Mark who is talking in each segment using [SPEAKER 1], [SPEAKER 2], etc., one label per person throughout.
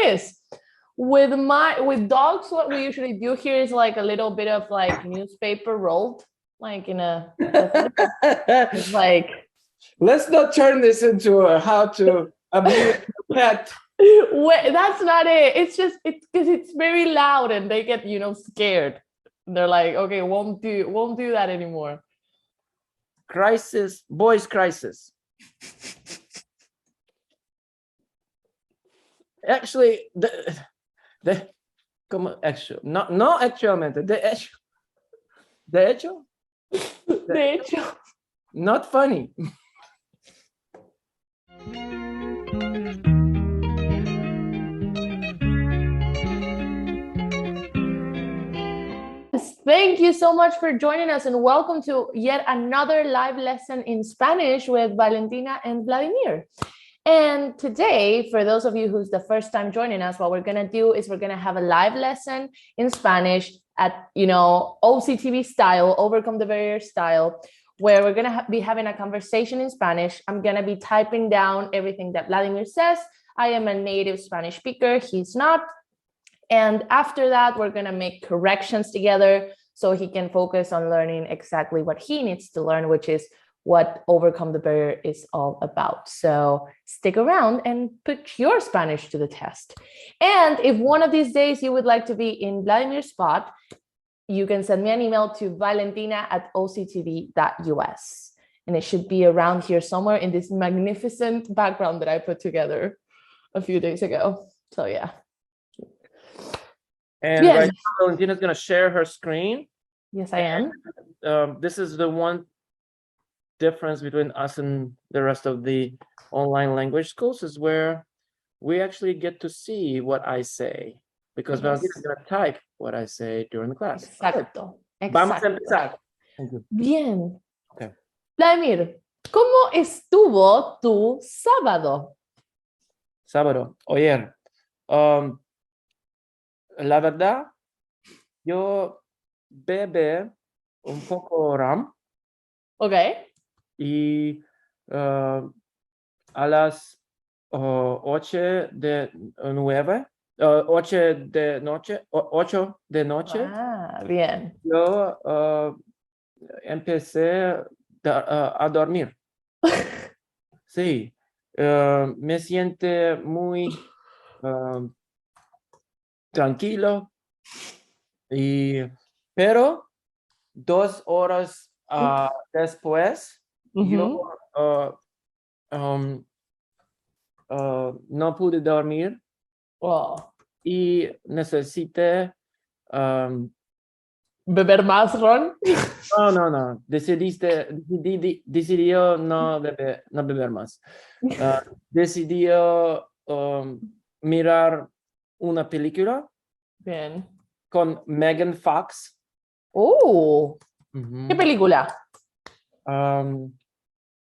[SPEAKER 1] is. With dogs, what we usually do here is like a little bit of like newspaper rolled, like in a like.
[SPEAKER 2] Let's not turn this into a how to abuse a pet.
[SPEAKER 1] That's not it. It's just because it's very loud and they get scared. They're like, okay, won't do that anymore.
[SPEAKER 2] Crisis, boys crisis. Actually, como actual, no actualmente, de hecho, not funny.
[SPEAKER 1] Thank you so much for joining us and welcome to yet another live lesson in Spanish with Valentina and Vladimir. And today, for those of you who's the first time joining us, what we're going to do is we're going to have a live lesson in Spanish at, OCTB style, Overcome the Barrier style, where we're going to be having a conversation in Spanish. I'm going to be typing down everything that Vladimir says. I am a native Spanish speaker. He's not. And after that, we're going to make corrections together so he can focus on learning exactly what he needs to learn, which is what Overcome the Barrier is all about. So stick around and put your Spanish to the test. And if one of these days you would like to be in Vladimir's spot, you can send me an email to valentina@octb.us. And it should be around here somewhere in this magnificent background that I put together a few days ago. So yeah.
[SPEAKER 2] And right now, Valentina's going to share her screen.
[SPEAKER 1] Yes, I am.
[SPEAKER 2] This is the one difference between us and the rest of the online language schools is where we actually get to see what I say, because Valentina's going to type what I say during the class.
[SPEAKER 1] Exacto.
[SPEAKER 2] Vamos a empezar.
[SPEAKER 1] Bien.
[SPEAKER 2] Okay.
[SPEAKER 1] Vladimir, ¿cómo estuvo tu sábado?
[SPEAKER 2] Sábado, ayer. La verdad, yo bebé un poco ram.
[SPEAKER 1] Okay.
[SPEAKER 2] Y a las 8 de noche.
[SPEAKER 1] Ah, bien.
[SPEAKER 2] Yo empecé a dormir. Sí, me siento muy tranquilo, pero 2 horas después, yo no pude dormir y necesité
[SPEAKER 1] ¿beber más, Ron?
[SPEAKER 2] No. Decidió no beber más. Decidió mirar una película.
[SPEAKER 1] Bien.
[SPEAKER 2] Con Megan Fox.
[SPEAKER 1] ¿Qué película?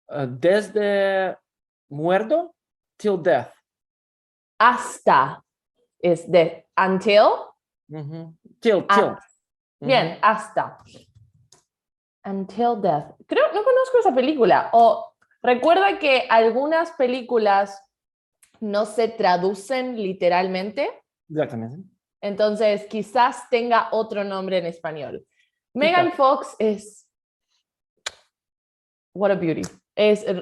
[SPEAKER 2] Desde muerto till death.
[SPEAKER 1] Hasta es de until.
[SPEAKER 2] Till.
[SPEAKER 1] Bien, hasta. Until death. Creo, no conozco esa película. O recuerda que algunas películas no se traducen literalmente.
[SPEAKER 2] Exactamente.
[SPEAKER 1] Entonces, quizás tenga otro nombre en español. Megan Fox es... What a beauty.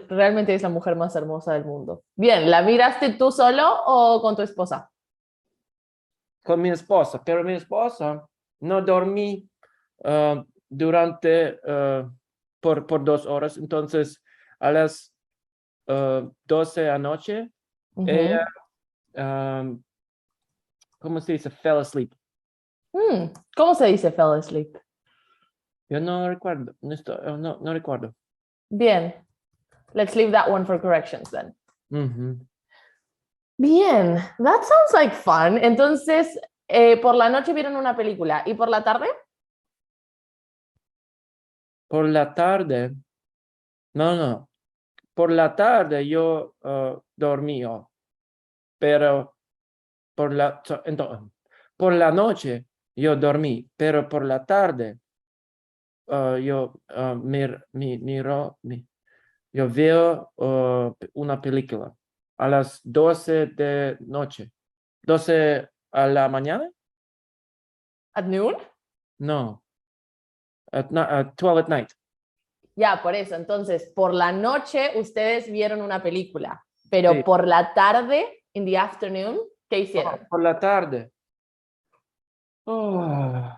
[SPEAKER 1] Realmente es la mujer más hermosa del mundo. Bien, ¿la miraste tú solo o con tu esposa?
[SPEAKER 2] Con mi esposa, pero mi esposa no dormí durante por 2 horas. Entonces, a las 12 anoche, ella, ¿cómo se dice? Fell asleep.
[SPEAKER 1] ¿Cómo se dice fell asleep?
[SPEAKER 2] Yo no recuerdo. No recuerdo.
[SPEAKER 1] Bien. Let's leave that one for corrections then. Bien. That sounds like fun. Entonces, por la noche vieron una película. ¿Y por la tarde?
[SPEAKER 2] Por la tarde. No. Por la tarde yo dormí. Pero por la noche yo dormí. Pero por la tarde yo yo veo una película a las 12 de noche. 12 a la mañana?
[SPEAKER 1] At noon?
[SPEAKER 2] No. At 12 at night.
[SPEAKER 1] Ya, por eso. Entonces, por la noche ustedes vieron una película, pero
[SPEAKER 2] Sí.
[SPEAKER 1] por la tarde, in the afternoon, ¿qué hicieron?
[SPEAKER 2] Por la tarde. Oh.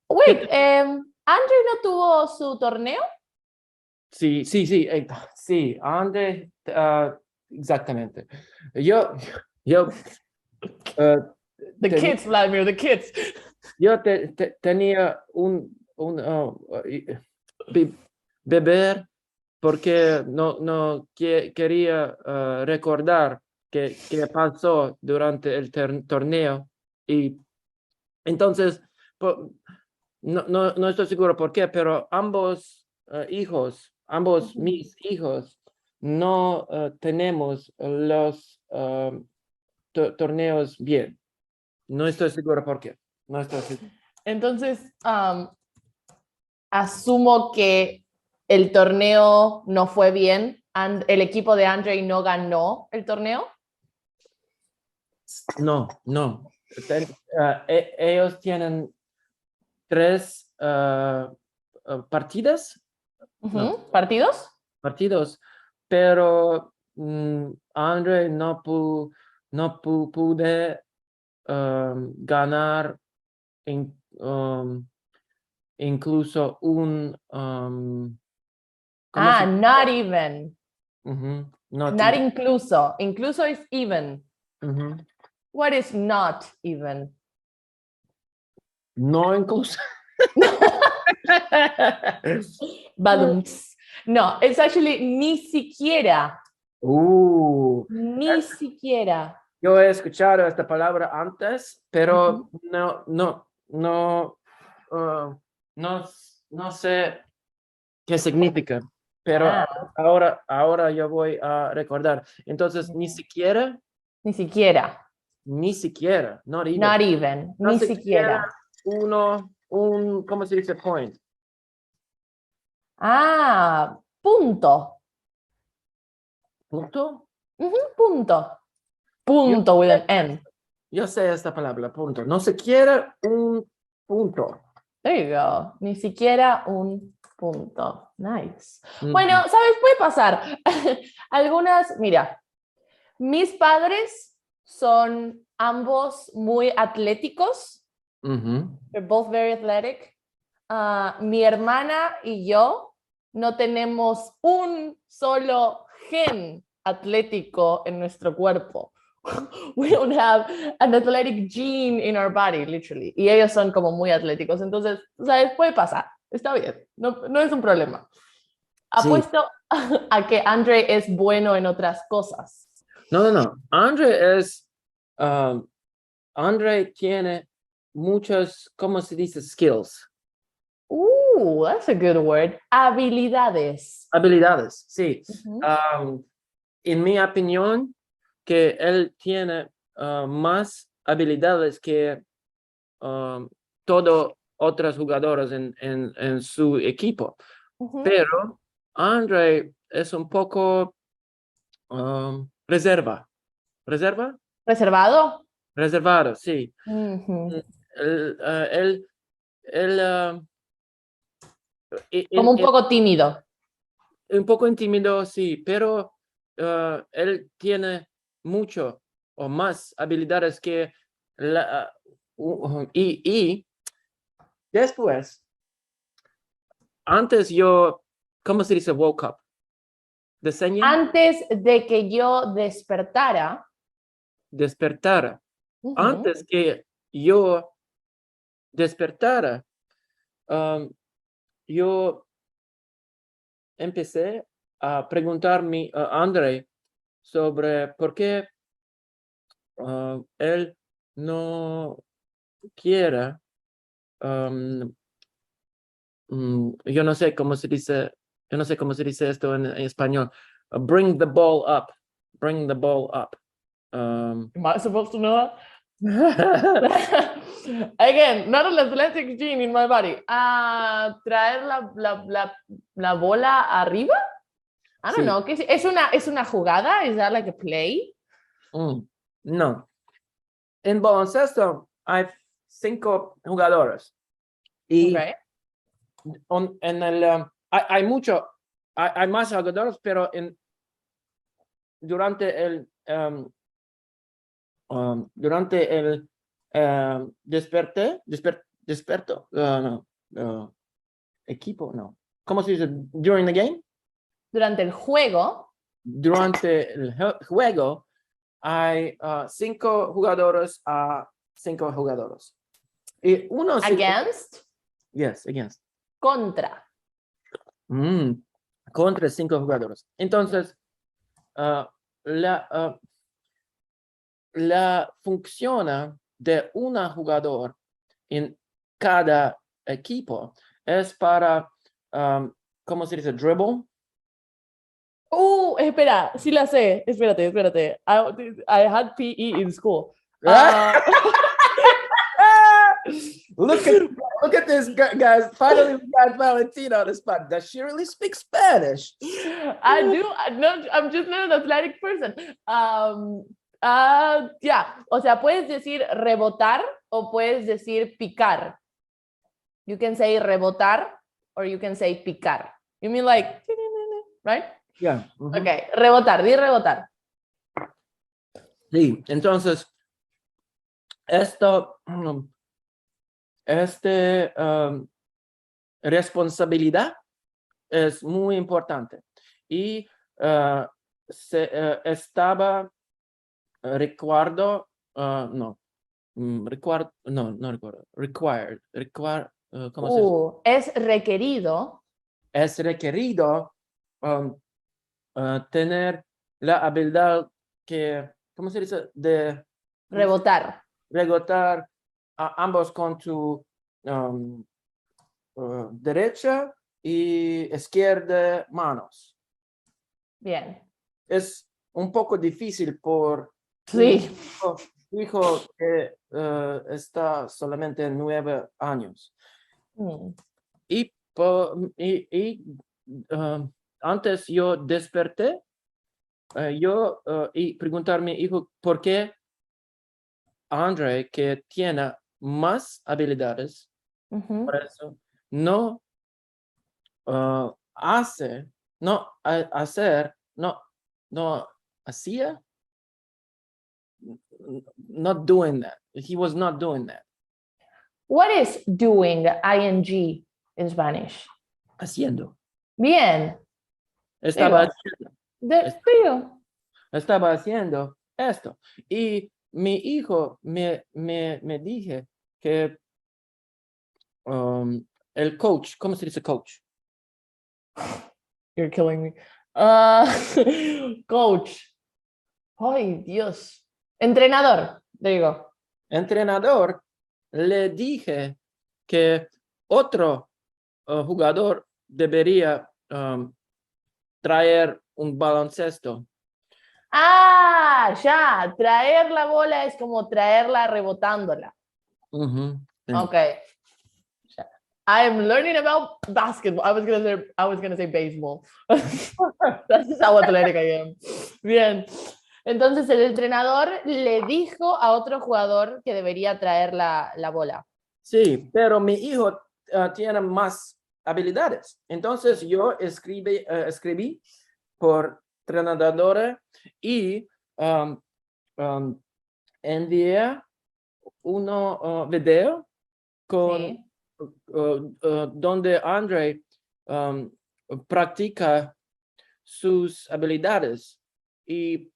[SPEAKER 1] Wait, ¿Andre no tuvo su torneo?
[SPEAKER 2] Sí, sí, Ande, exactamente. Yo, uh,
[SPEAKER 1] The kids, Vladimir, the kids.
[SPEAKER 2] yo tenía beber porque no quería recordar qué pasó durante el torneo y entonces no estoy seguro por qué, pero ambos mis hijos no tenemos los torneos bien. No estoy seguro por qué. No estoy seguro.
[SPEAKER 1] Entonces, asumo que el torneo no fue bien. El equipo de Andre no ganó el torneo.
[SPEAKER 2] No. Ellos tienen 3 partidas. No.
[SPEAKER 1] ¿Partidos?
[SPEAKER 2] Partidos, pero Andre no pude ganar incluso un ¿cómo se dice?
[SPEAKER 1] Not even.
[SPEAKER 2] Not
[SPEAKER 1] Not
[SPEAKER 2] even.
[SPEAKER 1] incluso. Incluso is even. What is not even?
[SPEAKER 2] No incluso.
[SPEAKER 1] Badums. No, it's actually ni siquiera. Ni siquiera.
[SPEAKER 2] Yo he escuchado esta palabra antes, pero no sé qué significa. Pero ahora yo voy a recordar. Entonces, ni siquiera,
[SPEAKER 1] Ni siquiera.
[SPEAKER 2] not even.
[SPEAKER 1] Not even.
[SPEAKER 2] No
[SPEAKER 1] Ni
[SPEAKER 2] siquiera
[SPEAKER 1] siquiera.
[SPEAKER 2] ¿cómo se dice point?
[SPEAKER 1] Punto.
[SPEAKER 2] ¿Punto?
[SPEAKER 1] Punto. Punto with an N.
[SPEAKER 2] Yo sé esta palabra, punto. No siquiera un punto.
[SPEAKER 1] There you go. Ni siquiera un punto. Nice. Bueno, ¿sabes? Puede pasar. Algunas, mira, mis padres son ambos muy atléticos. They're both very athletic. Mi hermana y yo no tenemos un solo gen atlético en nuestro cuerpo. We don't have an athletic gene in our body, literally. Y ellos son como muy atléticos. Entonces, ¿sabes? Puede pasar. Está bien. No es un problema. Apuesto a que Andre es bueno en otras cosas.
[SPEAKER 2] No. Andre tiene muchos, ¿cómo se dice? Skills.
[SPEAKER 1] That's a good word. Habilidades.
[SPEAKER 2] Habilidades, sí. En mi opinión, que él tiene más habilidades que todos otros jugadores en su equipo. Pero Andre es un poco reservado, sí.
[SPEAKER 1] Como un poco tímido.
[SPEAKER 2] Un poco tímido, sí, pero él tiene mucho o más habilidades que y después, antes yo, ¿cómo se dice woke up?
[SPEAKER 1] Antes de que yo despertara.
[SPEAKER 2] Antes que yo despertara, yo empecé a preguntarme a André sobre por qué él no quiere, yo no sé cómo se dice esto en español. Bring the ball up.
[SPEAKER 1] Am I supposed to know that? Again, not an athletic gene in my body. Traer la bola arriba? I don't know. ¿Es una jugada? ¿Es that like a play?
[SPEAKER 2] No. En baloncesto hay 5 jugadores. Y
[SPEAKER 1] Okay.
[SPEAKER 2] hay hay más jugadores, pero durante el desperto, no, equipo, no. ¿Cómo se dice? During the game.
[SPEAKER 1] Durante el juego.
[SPEAKER 2] Durante el juego hay 5 jugadores a 5 jugadores. Y uno
[SPEAKER 1] Against.
[SPEAKER 2] Yes, against.
[SPEAKER 1] Contra.
[SPEAKER 2] Contra 5 jugadores. Entonces, la función de un jugador en cada equipo es para, ¿cómo se dice? Dribble.
[SPEAKER 1] Espera, sí la sé. Espérate. I had PE in school.
[SPEAKER 2] Look at this, guys. Finally, we got Valentina on the spot. Does she really speak Spanish?
[SPEAKER 1] I do. No, I'm just not an athletic person. Yeah. O sea, puedes decir rebotar o puedes decir picar. You can say rebotar or you can say picar. You mean like, right?
[SPEAKER 2] Yeah.
[SPEAKER 1] Okay, rebotar, di rebotar.
[SPEAKER 2] Sí, entonces, responsabilidad es muy importante. Y estaba recuerdo, no recuerdo, ¿cómo se dice?
[SPEAKER 1] Es requerido.
[SPEAKER 2] Es requerido tener la habilidad ¿cómo se dice? De
[SPEAKER 1] Rebotar.
[SPEAKER 2] rebotar ambos con tu derecha y izquierda manos.
[SPEAKER 1] Bien.
[SPEAKER 2] Es un poco difícil por
[SPEAKER 1] Sí.
[SPEAKER 2] mi hijo que está solamente 9 años. Y antes yo desperté y preguntar a mi hijo por qué André, que tiene más habilidades, por eso no hacía, not doing that. He was not doing that.
[SPEAKER 1] What is doing, ing, in Spanish?
[SPEAKER 2] Haciendo.
[SPEAKER 1] Bien.
[SPEAKER 2] Estaba haciendo esto. Y mi hijo me dije que el coach, ¿cómo se dice coach?
[SPEAKER 1] You're killing me. Coach. Ay, Dios. Entrenador. There you go.
[SPEAKER 2] Entrenador, le dije que otro jugador debería traer un baloncesto.
[SPEAKER 1] Ya. Traer la bola es como traerla rebotándola. Okay. I am learning about basketball. I was gonna say baseball. That's how athletic I am. Bien. Entonces el entrenador le dijo a otro jugador que debería traer la bola.
[SPEAKER 2] Sí, pero mi hijo tiene más habilidades. Entonces yo escribí por entrenador y envié un video con donde André practica sus habilidades y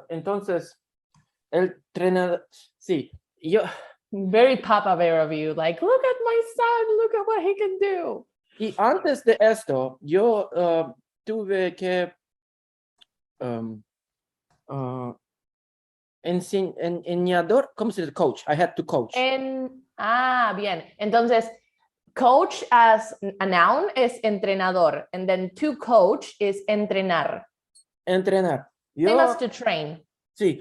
[SPEAKER 2] entonces el entrenador, sí, yo.
[SPEAKER 1] Very Papa Bear of you, like, look at my son, look at what he can do.
[SPEAKER 2] Y antes de esto, yo tuve que enseñador, ¿cómo se dice? Coach. I had to coach.
[SPEAKER 1] Bien. Entonces, coach as a noun es entrenador, and then to coach is entrenar.
[SPEAKER 2] Entrenar.
[SPEAKER 1] Same as to train.
[SPEAKER 2] Sí,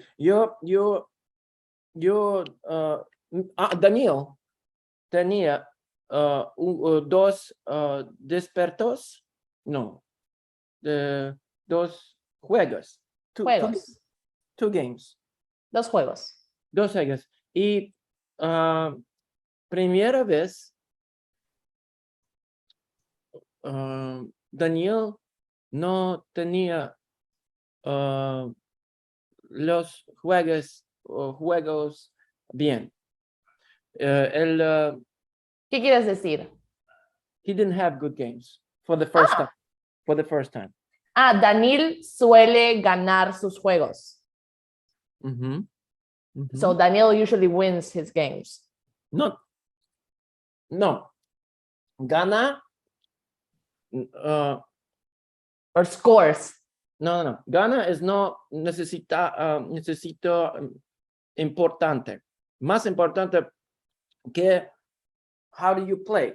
[SPEAKER 2] Daniel tenía 2 despertos, no, 2 juegos. Two games.
[SPEAKER 1] 2 juegos.
[SPEAKER 2] 2 juegos. Y primera vez, Daniel no tenía los juegos bien.
[SPEAKER 1] ¿Qué quieres decir?
[SPEAKER 2] He didn't have good games for the first time. For the first time.
[SPEAKER 1] Daniel suele ganar sus juegos. So Daniel usually wins his games.
[SPEAKER 2] No. Gana.
[SPEAKER 1] Or scores.
[SPEAKER 2] No. Gana es no necesito importante. Más importante que how do you play?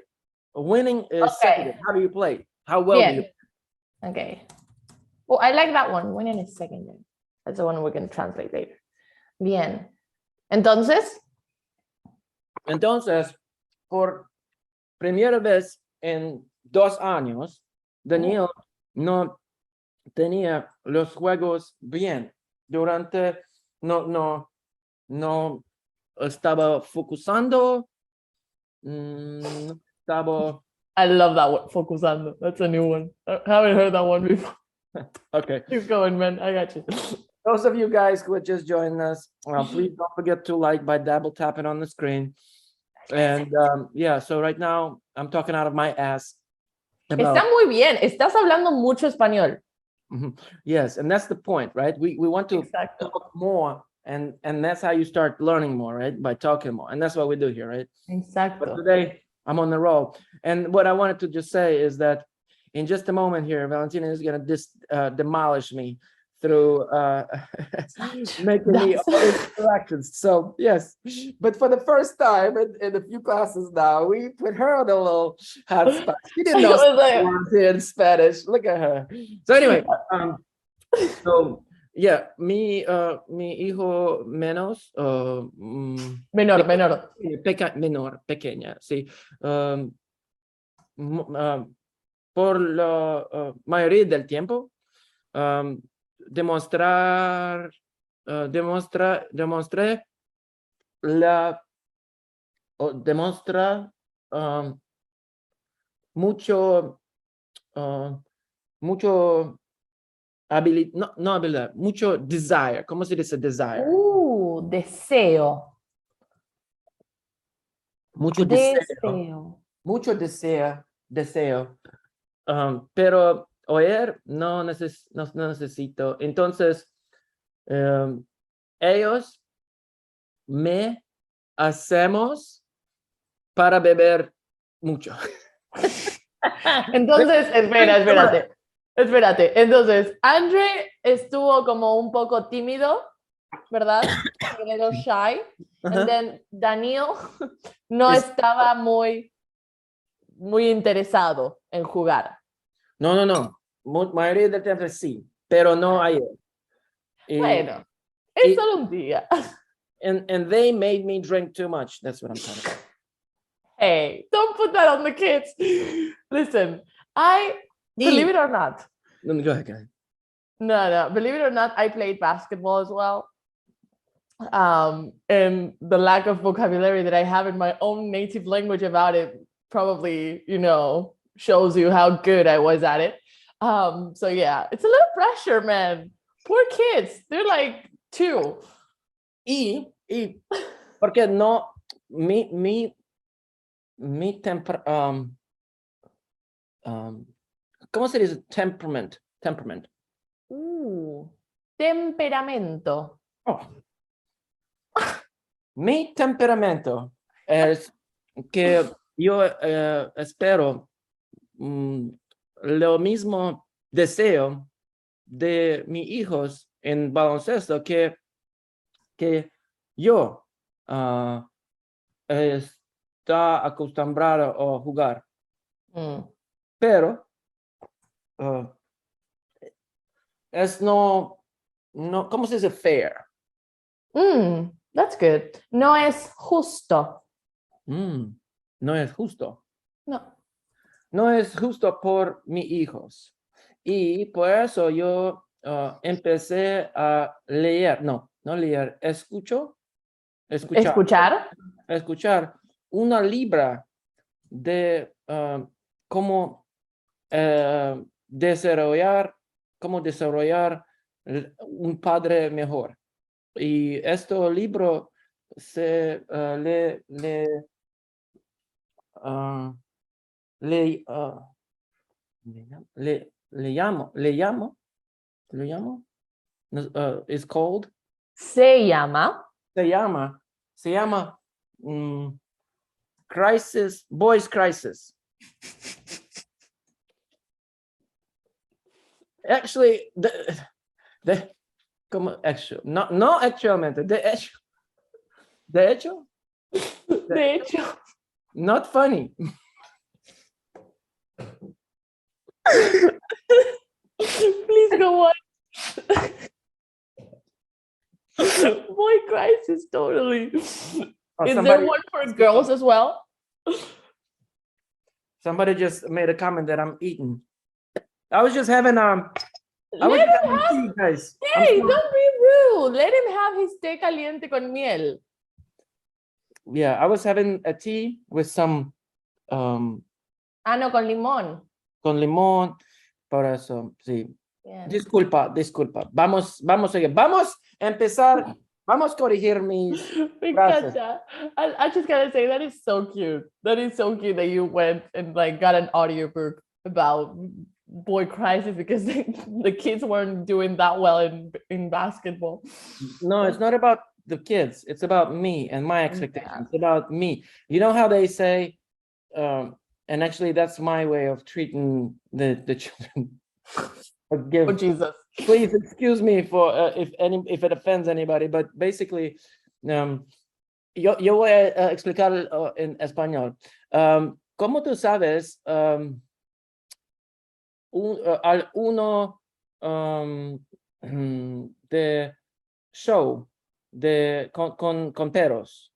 [SPEAKER 2] Winning is secondary. How do you play? How well do you play?
[SPEAKER 1] Okay. Well, I like that one. Winning is secondary. That's the one we're going to translate later. Bien. Entonces,
[SPEAKER 2] por primera vez en 2 años, Daniel no tenía los juegos bien. Durante, no estaba focusando.
[SPEAKER 1] I love that one, focusando. That's a new one. I haven't heard that one before.
[SPEAKER 2] Okay.
[SPEAKER 1] Keep going, man. I got you.
[SPEAKER 2] Those of you guys who are just joining us, please don't forget to like by double tapping on the screen. And yeah, so right now I'm talking out of my ass.
[SPEAKER 1] Está muy bien. Estás hablando mucho español.
[SPEAKER 2] Yes, and that's the point, right? We want to talk more, and that's how you start learning more, right? By talking more, and that's what we do here, right?
[SPEAKER 1] Exacto.
[SPEAKER 2] But today I'm on the roll, and what I wanted to just say is that in just a moment here, Valentina is going to demolish me through making me all these corrections. So yes, but for the first time in a few classes now, we put her on a little hot spot. She didn't know words here in Spanish. Look at her. So anyway, so yeah, mi hijo menor, pequeña, sí. Por la mayoría del tiempo, demostré mucho habilidad, no habilidad, mucho desire. ¿Cómo se dice desire?
[SPEAKER 1] Deseo.
[SPEAKER 2] Mucho deseo. Mucho deseo. Pero oír no necesito. Entonces, ellos me hacemos para beber mucho.
[SPEAKER 1] Entonces, espérate. Entonces, Andre estuvo como un poco tímido, ¿verdad? A little shy. And then Daniel no estaba muy interesado en jugar.
[SPEAKER 2] No. Mayoría del tiempo sí, pero no ayer.
[SPEAKER 1] Bueno, es solo un día.
[SPEAKER 2] And they made me drink too much. That's what I'm talking about.
[SPEAKER 1] Hey, don't put that on the kids. Listen, believe it or not.
[SPEAKER 2] Go ahead.
[SPEAKER 1] No, believe it or not, I played basketball as well. And the lack of vocabulary that I have in my own native language about it probably, shows you how good I was at it. So yeah, it's a little pressure, man. Poor kids. They're like 2.
[SPEAKER 2] Y porque no, mi ¿cómo se dice temperament?
[SPEAKER 1] Temperamento.
[SPEAKER 2] Mi temperamento es que yo espero lo mismo deseo de mis hijos en baloncesto que yo está acostumbrado a jugar. Pero es no, ¿cómo se dice fair?
[SPEAKER 1] That's good. No es justo.
[SPEAKER 2] No es justo.
[SPEAKER 1] No.
[SPEAKER 2] No es justo por mis hijos. Y por eso yo empecé a leer, no leer,
[SPEAKER 1] Escuchar.
[SPEAKER 2] escuchar una libra de cómo desarrollar un padre mejor. Y este libro se le llamo, is called,
[SPEAKER 1] Se llama.
[SPEAKER 2] se llama Crisis, Boys Crisis. Actually, como no actualmente, de hecho, not funny.
[SPEAKER 1] Please go on. Boy crisis, totally. Is there one for girls as well?
[SPEAKER 2] Somebody just made a comment that I'm eating. I was just having tea, guys.
[SPEAKER 1] Hey, don't be rude. Let him have his té caliente con miel.
[SPEAKER 2] Yeah, I was having a tea with some
[SPEAKER 1] no, con limón.
[SPEAKER 2] Con limón, por eso, sí.
[SPEAKER 1] Yeah.
[SPEAKER 2] Disculpa. Vamos a empezar, vamos a corregir mis frases.
[SPEAKER 1] I just gotta say, that is so cute. That is so cute that you went and like got an audiobook about boy crisis because the kids weren't doing that well in basketball.
[SPEAKER 2] No, it's not about the kids. It's about me and my expectations. Yeah. It's about me. You know how they say, and actually that's my way of treating the children.
[SPEAKER 1] Oh, Jesus.
[SPEAKER 2] Please excuse me for if it offends anybody, but basically, yo voy a explicar en español. ¿Cómo tú sabes uno de show con perros?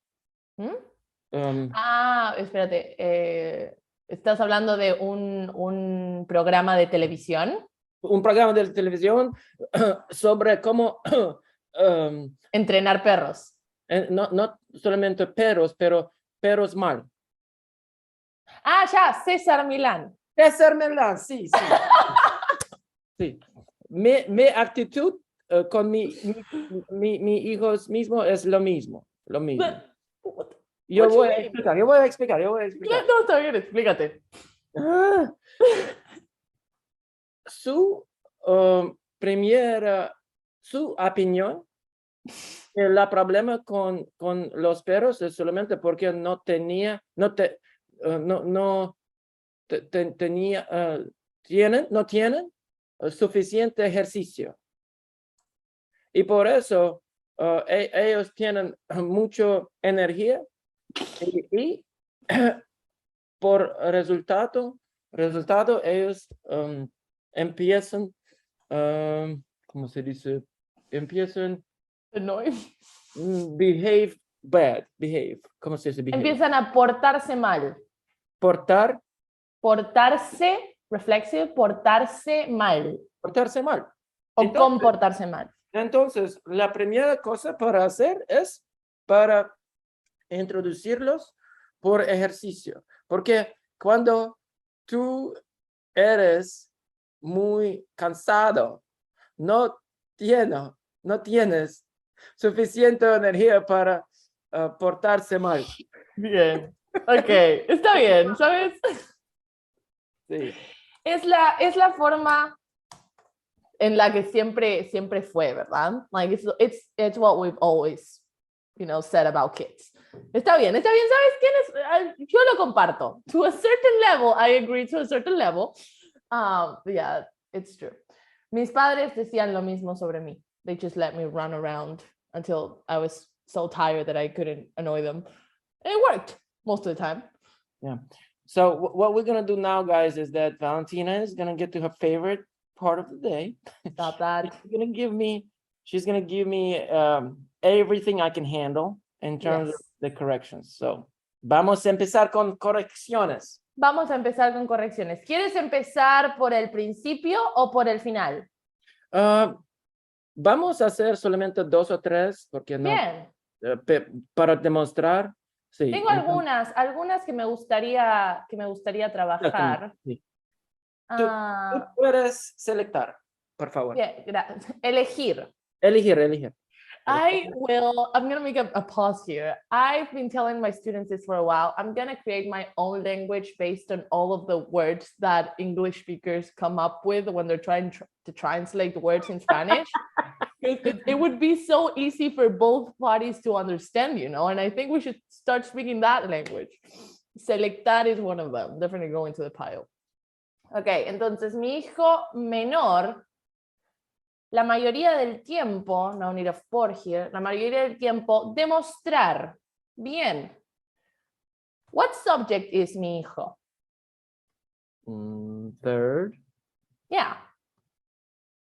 [SPEAKER 1] Espérate. ¿Estás hablando de un programa de televisión?
[SPEAKER 2] Un programa de televisión sobre cómo
[SPEAKER 1] entrenar perros.
[SPEAKER 2] No solamente perros, pero perros mal.
[SPEAKER 1] Ya, César Milán,
[SPEAKER 2] sí. Sí. Mi actitud con mi hijos mismo es lo mismo. Yo voy a explicar.
[SPEAKER 1] No, está bien, explícate.
[SPEAKER 2] Su opinión, el problema con los perros es solamente porque no tienen suficiente ejercicio. Y por eso ellos tienen mucha energía y por resultado ellos empiezan, ¿cómo se dice? Empiezan behave. ¿Cómo se dice? Behave?
[SPEAKER 1] Empiezan a portarse mal. Portarse, reflexive, portarse mal. O entonces, comportarse mal.
[SPEAKER 2] Entonces, la primera cosa para hacer es para introducirlos por ejercicio. Porque cuando tú eres muy cansado, no tienes suficiente energía para portarse mal.
[SPEAKER 1] Bien, ok, está bien, ¿sabes?
[SPEAKER 2] Sí.
[SPEAKER 1] Es la forma en la que siempre fue, ¿verdad? Like it's what we've always, said about kids. Está bien, ¿sabes? Yo lo comparto. To a certain level, I agree to a certain level. Yeah, it's true. Mis padres decían lo mismo sobre mí. They just let me run around until I was so tired that I couldn't annoy them. And it worked most of the time.
[SPEAKER 2] Yeah. So what we're going to do now, guys, is that Valentina is going to get to her favorite part of the day.
[SPEAKER 1] Stop that.
[SPEAKER 2] She's going to give me everything I can handle in terms of the corrections. So, vamos a empezar con correcciones.
[SPEAKER 1] Vamos a empezar con correcciones. ¿Quieres empezar por el principio o por el final?
[SPEAKER 2] Vamos a hacer solamente 2 o 3 porque no,
[SPEAKER 1] Bien.
[SPEAKER 2] para demostrar. Sí.
[SPEAKER 1] Tengo algunas que me gustaría trabajar.
[SPEAKER 2] Sí. Tú
[SPEAKER 1] Ah,
[SPEAKER 2] puedes selectar, por favor.
[SPEAKER 1] bien, elegir.
[SPEAKER 2] Elegir.
[SPEAKER 1] I'm going to make a pause here. I've been telling my students this for a while. I'm going to create my own language based on all of the words that English speakers come up with when they're trying to translate the words in Spanish. It would be so easy for both parties to understand, you know, and I think we should start speaking that language. Selectar is one of them. Definitely go into the pile. Ok, entonces mi hijo menor, la mayoría del tiempo, no need a for here, la mayoría del tiempo, demostrar. Bien. What subject is mi hijo?
[SPEAKER 2] Third.
[SPEAKER 1] Yeah.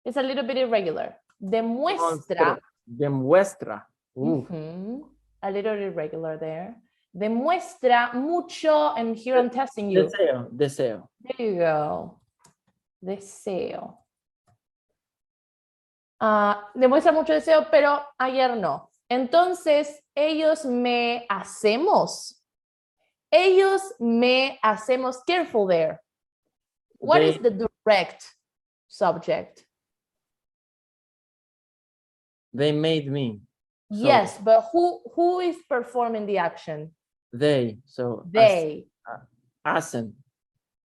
[SPEAKER 1] It's a little bit irregular. Demuestra.
[SPEAKER 2] Demuestra.
[SPEAKER 1] A little irregular there. Demuestra mucho, and here I'm testing you.
[SPEAKER 2] Deseo.
[SPEAKER 1] There you go. Deseo. Demuestra mucho deseo, pero ayer no. Entonces, ellos me hacemos. Careful there. What is the direct subject?
[SPEAKER 2] They made me.
[SPEAKER 1] Yes, but who is performing the action?
[SPEAKER 2] They. So
[SPEAKER 1] they.
[SPEAKER 2] Hacen.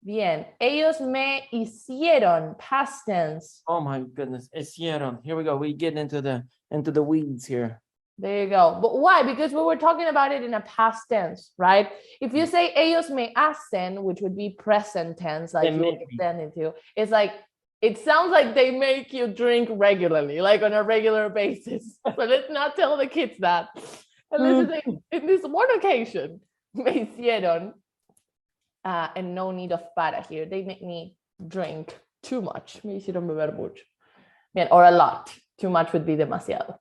[SPEAKER 1] Bien. Ellos me hicieron. Past tense.
[SPEAKER 2] Oh my goodness. Hicieron. Here we go. We get into the weeds here.
[SPEAKER 1] There you go. But why? Because we were talking about it in a past tense, right? If you say ellos me hacen, which would be present tense, like you would extend into, it's like, it sounds like they make you drink regularly, like on a regular basis. So let's not tell the kids that. Unless in this one occasion, me hicieron, and no need of para here. They make me drink too much. Me hicieron beber mucho. Bien, or a lot. Too much would be demasiado.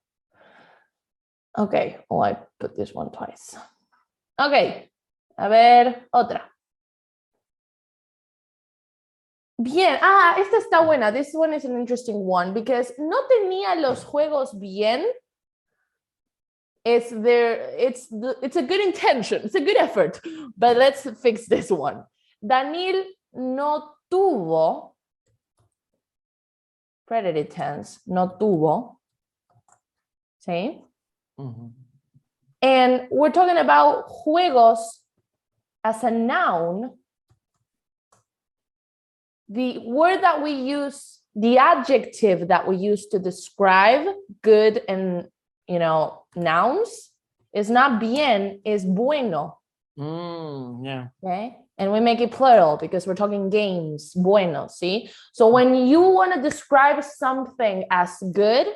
[SPEAKER 1] Okay, I put this one twice. Okay, a ver, otra. Bien, esta está buena. This one is an interesting one because no tenía los juegos bien. It's a good intention. It's a good effort. But let's fix this one. Daniel no tuvo, predative tense, no tuvo. ¿Sí? And we're talking about juegos as a noun. The word that we use, the adjective that we use to describe good and, nouns is not bien, is bueno.
[SPEAKER 2] Yeah.
[SPEAKER 1] Okay. And we make it plural because we're talking games, bueno, see? So when you want to describe something as good,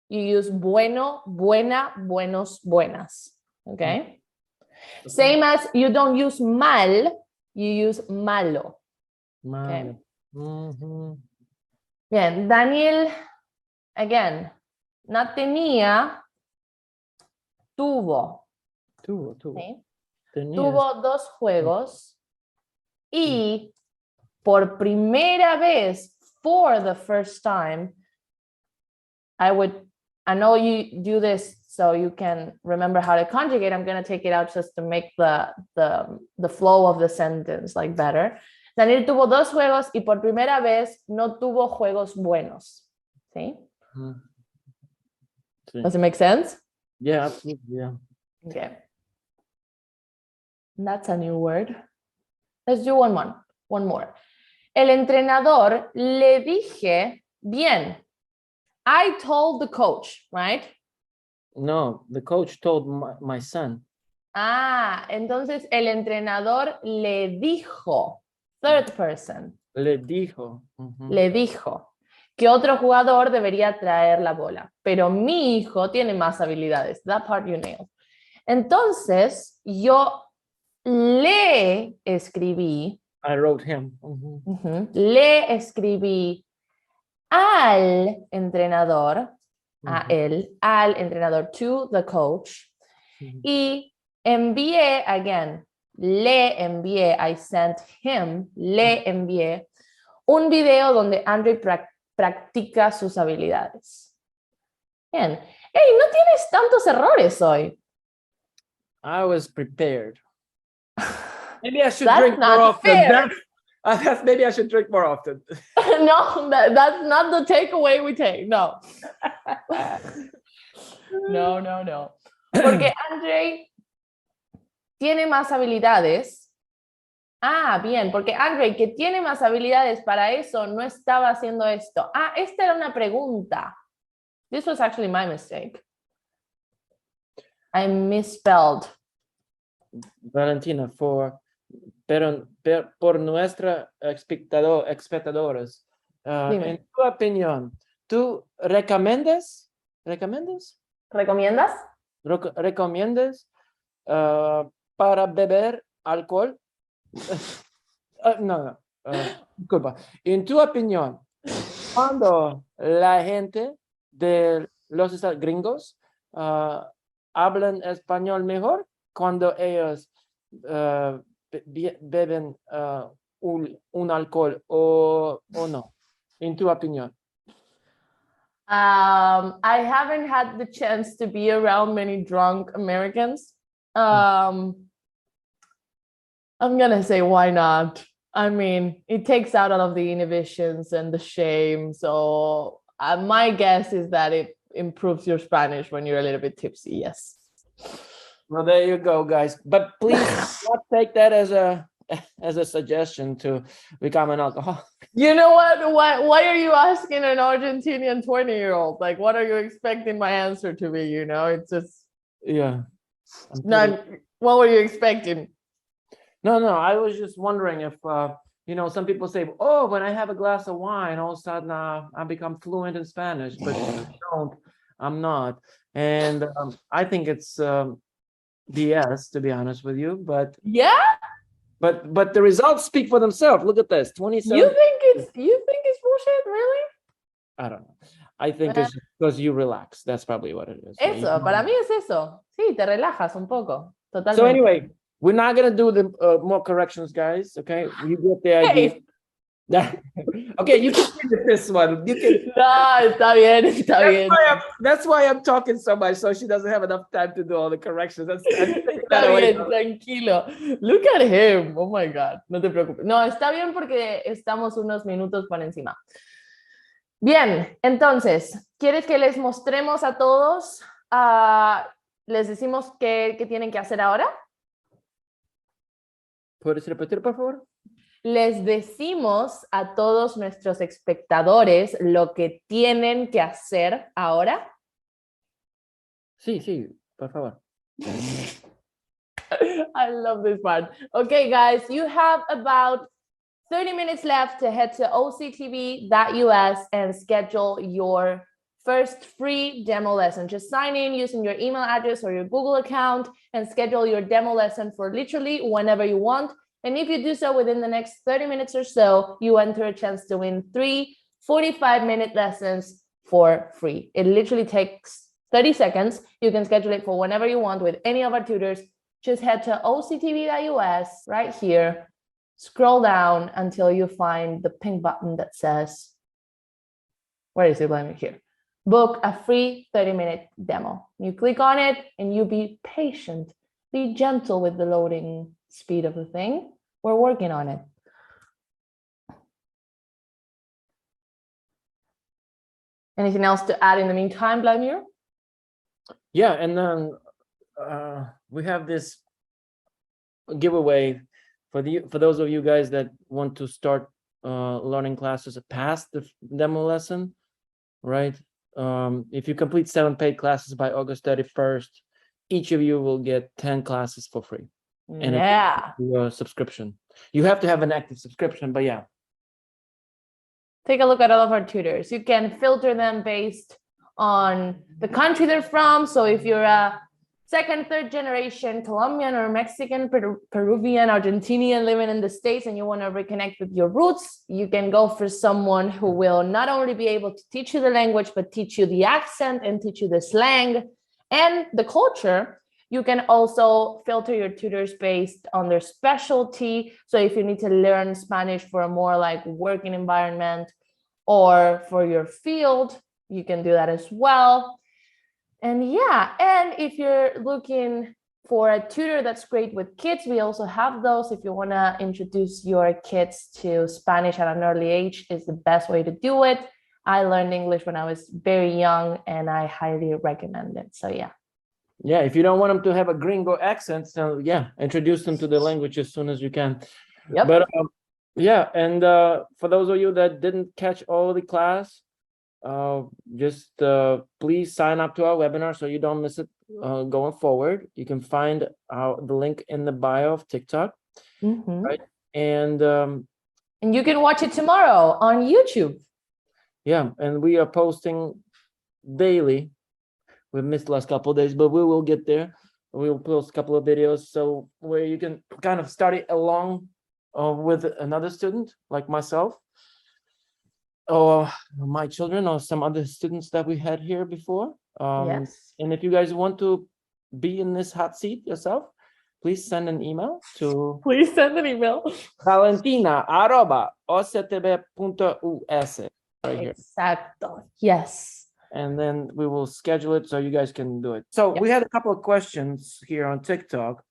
[SPEAKER 1] you use bueno, buena, buenos, buenas. Okay? Same as you don't use mal, you use malo. Okay? Bien, Daniel, again, no tenía, tuvo. ¿Sí? Tuvo 2 juegos y por primera vez, for the first time, I know you do this so you can remember how to conjugate. I'm going to take it out just to make the flow of the sentence like better. Daniel tuvo 2 juegos y por primera vez no tuvo juegos buenos. ¿Sí? Does it make sense?
[SPEAKER 2] Yeah, absolutely. Yeah.
[SPEAKER 1] Okay. That's a new word. Let's do one more. El entrenador le dije, bien. I told the coach, right?
[SPEAKER 2] No, the coach told my son.
[SPEAKER 1] Entonces el entrenador le dijo, third person.
[SPEAKER 2] Le dijo.
[SPEAKER 1] Le dijo que otro jugador debería traer la bola, pero mi hijo tiene más habilidades. That part you nailed. Entonces yo le escribí.
[SPEAKER 2] I wrote him.
[SPEAKER 1] Le escribí al entrenador, al entrenador, to the coach, y envié, again, le envié, I sent him, le envié un video donde Andre practica sus habilidades. Bien. Hey, no tienes tantos errores hoy.
[SPEAKER 2] I was prepared. Maybe I should
[SPEAKER 1] That's
[SPEAKER 2] drink more
[SPEAKER 1] not
[SPEAKER 2] often.
[SPEAKER 1] fair.
[SPEAKER 2] Maybe I should drink more often.
[SPEAKER 1] No, that's not the takeaway we take. No. No. Porque Andre tiene más habilidades. Ah, bien, porque Andre, que tiene más habilidades para eso, no estaba haciendo esto. Ah, esta era una pregunta. This was actually my mistake. I misspelled.
[SPEAKER 2] Valentina, por nuestra espectadores, en tu opinión, ¿tú recomiendas
[SPEAKER 1] ¿Recomiendas?
[SPEAKER 2] para beber alcohol? No, disculpa. En tu opinión, cuando la gente de los estados gringos hablan español mejor, cuando ellos beben un alcohol o no, en tu opinión?
[SPEAKER 1] I haven't had the chance to be around many drunk Americans. I'm gonna say, why not? I mean, it takes out all of the inhibitions and the shame. So my guess is that it improves your Spanish when you're a little bit tipsy. Yes.
[SPEAKER 2] Well, there you go, guys. But please not take that as a suggestion to become an alcoholic.
[SPEAKER 1] You know what? Why are you asking an Argentinian 20-year-old? Like, what are you expecting my answer to be? You know, it's just what were you expecting?
[SPEAKER 2] No, I was just wondering if some people say, oh, when I have a glass of wine, all of a sudden I become fluent in Spanish, but I'm not. And I think it's BS, to be honest with you, but
[SPEAKER 1] yeah,
[SPEAKER 2] but the results speak for themselves. Look at this, 27.
[SPEAKER 1] You think it's bullshit, really?
[SPEAKER 2] I don't know. I think it's because you relax. That's probably what it is.
[SPEAKER 1] Eso, para mí es eso. Sí, te relajas un poco. Totalmente.
[SPEAKER 2] So anyway, we're not gonna do the more corrections, guys. Okay, you get the idea.
[SPEAKER 1] Hey.
[SPEAKER 2] Okay, you can finish this one. You can.
[SPEAKER 1] No, está bien.
[SPEAKER 2] That's why I'm talking so much, so she doesn't have enough time to do all the corrections.
[SPEAKER 1] Está bien, tranquilo. Look at him. Oh my God. No te preocupes. No, está bien porque estamos unos minutos por encima. Bien, entonces, ¿quieres que les mostremos a todos? ¿Les decimos qué tienen que hacer ahora?
[SPEAKER 2] ¿Puedes repetir, por favor?
[SPEAKER 1] Les decimos a todos nuestros espectadores lo que tienen que hacer ahora.
[SPEAKER 2] Sí, por favor.
[SPEAKER 1] I love this part. Okay, guys, you have about 30 minutes left to head to OCTB.us and schedule your first free demo lesson. Just sign in using your email address or your Google account and schedule your demo lesson for literally whenever you want. And if you do so within the next 30 minutes or so, you enter a chance to win 3 45-minute lessons for free. It literally takes 30 seconds. You can schedule it for whenever you want with any of our tutors. Just head to OCTB.us right here. Scroll down until you find the pink button that says, where is it? Let me here. Book a free 30-minute demo. You click on it and you be patient. Be gentle with the loading speed of the thing. We're working on it. Anything else to add in the meantime, Vladimir?
[SPEAKER 2] Yeah, and then we have this giveaway for those of you guys that want to start learning classes past the demo lesson, right? If you complete 7 paid classes by August 31st, each of you will get 10 classes for free. And a subscription. You have to have an active subscription, but yeah.
[SPEAKER 1] Take a look at all of our tutors. You can filter them based on the country they're from. So if you're a second, third generation Colombian or Mexican, Peruvian, Argentinian living in the States and you want to reconnect with your roots, you can go for someone who will not only be able to teach you the language, but teach you the accent and teach you the slang and the culture. You can also filter your tutors based on their specialty. So if you need to learn Spanish for a more like working environment, or for your field, you can do that as well. And yeah, and if you're looking for a tutor that's great with kids, we also have those. If you want to introduce your kids to Spanish at an early age, is the best way to do it. I learned English when I was very young, and I highly recommend it. So yeah.
[SPEAKER 2] Yeah, if you don't want them to have a gringo accent, so yeah, introduce them to the language as soon as you can.
[SPEAKER 1] Yep.
[SPEAKER 2] But yeah, and for those of you that didn't catch all the class, just please sign up to our webinar so you don't miss it going forward. You can find the link in the bio of TikTok, right? And
[SPEAKER 1] you can watch it tomorrow on YouTube.
[SPEAKER 2] Yeah, and we are posting daily. We missed the last couple of days, but we will get there. We will post a couple of videos so where you can kind of study along with another student like myself, or my children, or some other students that we had here before.
[SPEAKER 1] Yes.
[SPEAKER 2] And if you guys want to be in this hot seat yourself, please send an email to Valentina@octb.us right here.
[SPEAKER 1] Exacto. Yes.
[SPEAKER 2] And then we will schedule it so you guys can do it. So we had a couple of questions here on TikTok.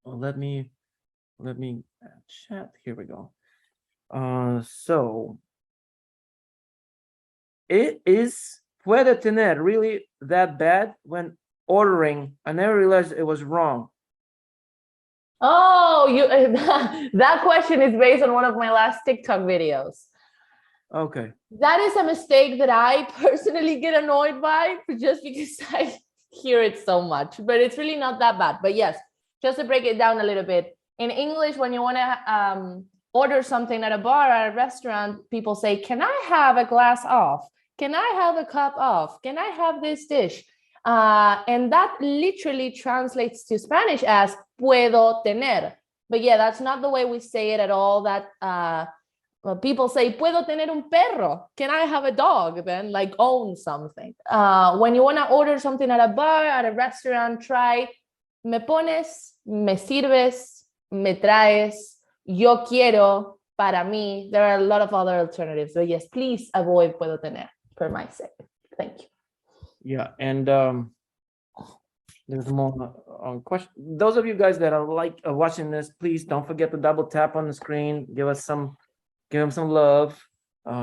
[SPEAKER 2] Well, let me chat. Here we go. So it is puede tener really that bad when ordering? I never realized it was wrong.
[SPEAKER 1] Oh, that question is based on one of my last TikTok videos.
[SPEAKER 2] Okay.
[SPEAKER 1] That is a mistake that I personally get annoyed by just because I hear it so much, but it's really not that bad. But yes, just to break it down a little bit, in English, when you want to order something at a bar, at a restaurant, people say, can I have a glass off? Can I have a cup off? Can I have this dish? And that literally translates to Spanish as puedo tener. But yeah, that's not the way we say it at all. That people say, puedo tener un perro. Can I have a dog? Then like own something. When you want to order something at a bar, at a restaurant, try me pones, me sirves, me traes, yo quiero, para mí. There are a lot of other alternatives. But yes, please avoid puedo tener for my sake. Thank you.
[SPEAKER 2] Yeah, and there's more question. Those of you guys that are watching this, please don't forget to double tap on the screen. Give them some love,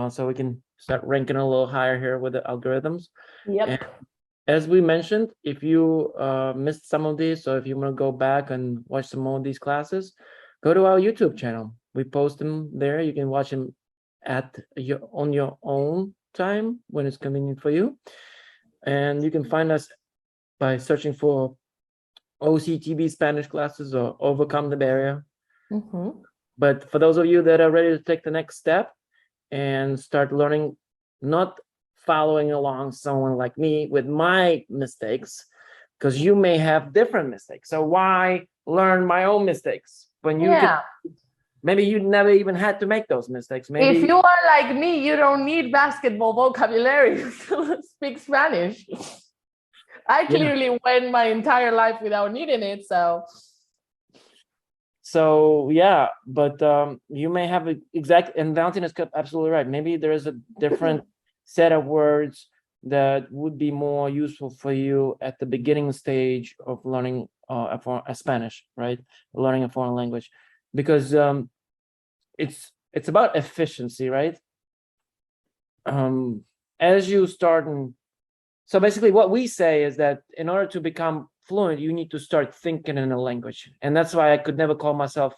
[SPEAKER 2] so we can start ranking a little higher here with the algorithms.
[SPEAKER 1] Yep.
[SPEAKER 2] And as we mentioned, if you missed some of these, so if you want to go back and watch some more of these classes, go to our YouTube channel. We post them there. You can watch them on your own time when it's convenient for you. And you can find us by searching for OCTB Spanish classes or Overcome the Barrier. But for those of you that are ready to take the next step and start learning, not following along someone like me with my mistakes, because you may have different mistakes. So why learn my own mistakes when you can? Maybe you never even had to make those mistakes. Maybe
[SPEAKER 1] if you are like me, you don't need basketball vocabulary to speak Spanish. I clearly went my entire life without needing it.
[SPEAKER 2] So yeah, but you may have and Valentina is absolutely right. Maybe there is a different set of words that would be more useful for you at the beginning stage of learning a Spanish, right? Learning a foreign language, because it's about efficiency, right? As you start, so basically what we say is that in order to become fluent, you need to start thinking in a language. And that's why I could never call myself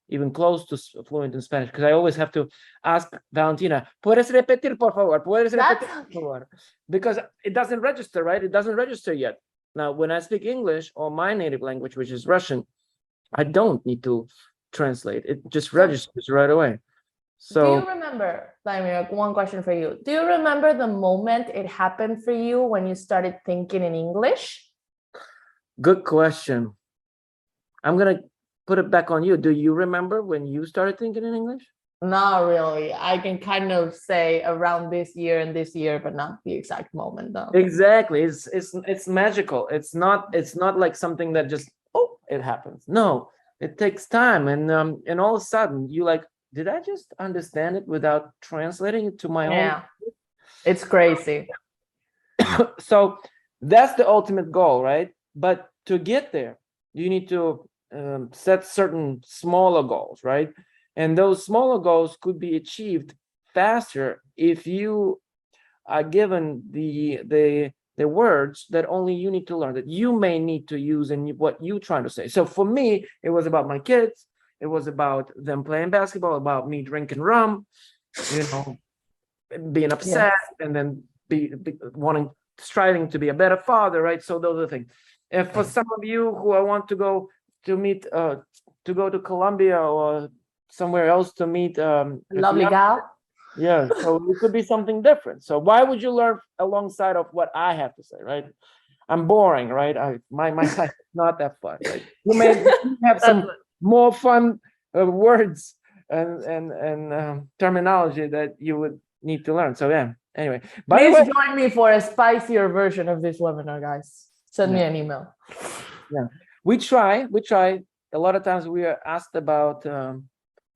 [SPEAKER 2] even close to fluent in Spanish, because I always have to ask Valentina, ¿puedes repetir, por favor? ¿Puedes repetir, por favor? Because it doesn't register, right? It doesn't register yet. Now, when I speak English or my native language, which is Russian, I don't need to translate. It just registers right away. So,
[SPEAKER 1] do you remember, Vladimir, one question for you. Do you remember the moment it happened for you when you started thinking in English?
[SPEAKER 2] Good question. I'm going to put it back on you. Do you remember when you started thinking in English?
[SPEAKER 1] Not really. I can kind of say around this year and this year, but not the exact moment though.
[SPEAKER 2] Exactly. It's magical. It's not like something that just, it happens. No, it takes time. And all of a sudden you like, did I just understand it without translating it to my own?
[SPEAKER 1] Yeah, it's crazy.
[SPEAKER 2] So that's the ultimate goal, right? But to get there, you need to set certain smaller goals, right? And those smaller goals could be achieved faster if you are given the words that only you need to learn, that you may need to use in what you're trying to say. So for me, it was about my kids. It was about them playing basketball, about me drinking rum, you know, being upset, and then be striving to be a better father, right? So those are things. And for some of you who want to go to meet, to go to Colombia or somewhere else to meet
[SPEAKER 1] Lovely gal.
[SPEAKER 2] yeah, so it could be something different. So why would you learn alongside of what I have to say, right? I'm boring, right? My life is not that fun, right? You may have some more fun words and terminology that you would need to learn. So yeah, anyway. By the
[SPEAKER 1] Please
[SPEAKER 2] way,
[SPEAKER 1] join me for a spicier version of this webinar, guys. Send me an email.
[SPEAKER 2] Yeah, we try. A lot of times we are asked about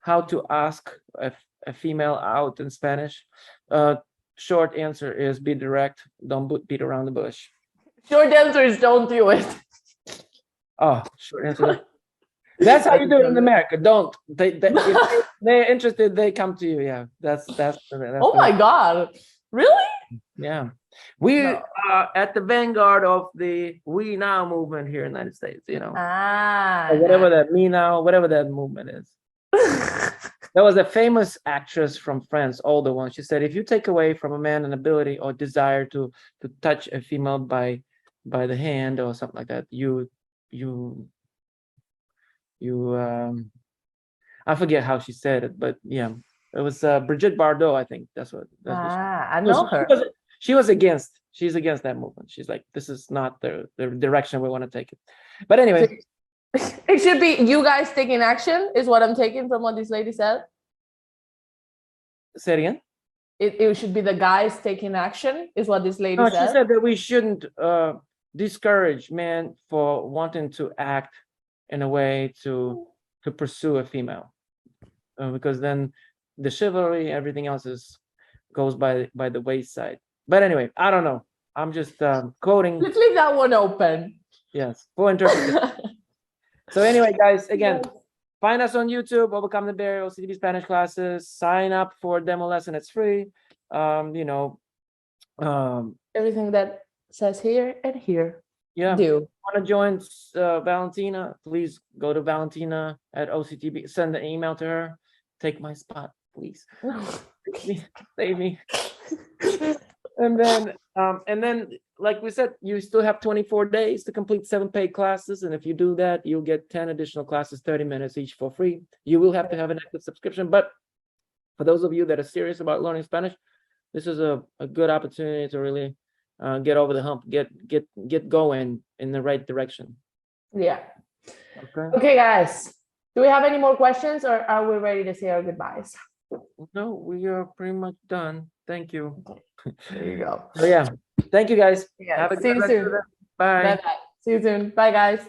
[SPEAKER 2] how to ask a female out in Spanish. Short answer is be direct. Don't beat around the bush.
[SPEAKER 1] Short answer is don't do it.
[SPEAKER 2] Oh, short answer. That's how you do it in America. Don't. If they're interested, they come to you. Yeah, that's
[SPEAKER 1] oh my God. Really?
[SPEAKER 2] Yeah. We are at the vanguard of the We Now movement here in the United States, you know. Or whatever that Me Now, whatever that movement is. There was a famous actress from France, older one. She said, if you take away from a man an ability or desire to touch a female by the hand or something like that, I forget how she said it, but yeah, it was Brigitte Bardot, I think. That's what
[SPEAKER 1] I know her.
[SPEAKER 2] She's against that movement. She's like, this is not the direction we want to take it. But anyway,
[SPEAKER 1] it should be you guys taking action is what I'm taking from what this lady said.
[SPEAKER 2] Say it again.
[SPEAKER 1] It should be the guys taking action is what this lady said.
[SPEAKER 2] She said that we shouldn't discourage men for wanting to act in a way to pursue a female, because then the chivalry, everything else goes by the wayside. But anyway, I don't know. I'm just quoting.
[SPEAKER 1] Let's leave that one open.
[SPEAKER 2] Yes, for interpretation. So anyway, guys, again, find us on YouTube, Overcome the Barrier, OCTB Spanish classes. Sign up for a demo lesson. It's free. Everything
[SPEAKER 1] that says here and here.
[SPEAKER 2] Yeah.
[SPEAKER 1] Do.
[SPEAKER 2] Want to join Valentina? Please go to Valentina at OCTB. Send an email to her. Take my spot, please. Save me. And then, like we said, you still have 24 days to complete 7 paid classes. And if you do that, you'll get 10 additional classes, 30 minutes each for free. You will have to have an active subscription. But for those of you that are serious about learning Spanish, this is a good opportunity to really get over the hump, get going in the right direction.
[SPEAKER 1] Yeah. Okay, guys. Do we have any more questions, or are we ready to say our goodbyes?
[SPEAKER 2] No, we are pretty much done. Thank you.
[SPEAKER 1] There you go.
[SPEAKER 2] So yeah, thank you guys.
[SPEAKER 1] Yeah.
[SPEAKER 2] Have a
[SPEAKER 1] See you soon.
[SPEAKER 2] Bye.
[SPEAKER 1] Bye. See you soon. Bye, guys.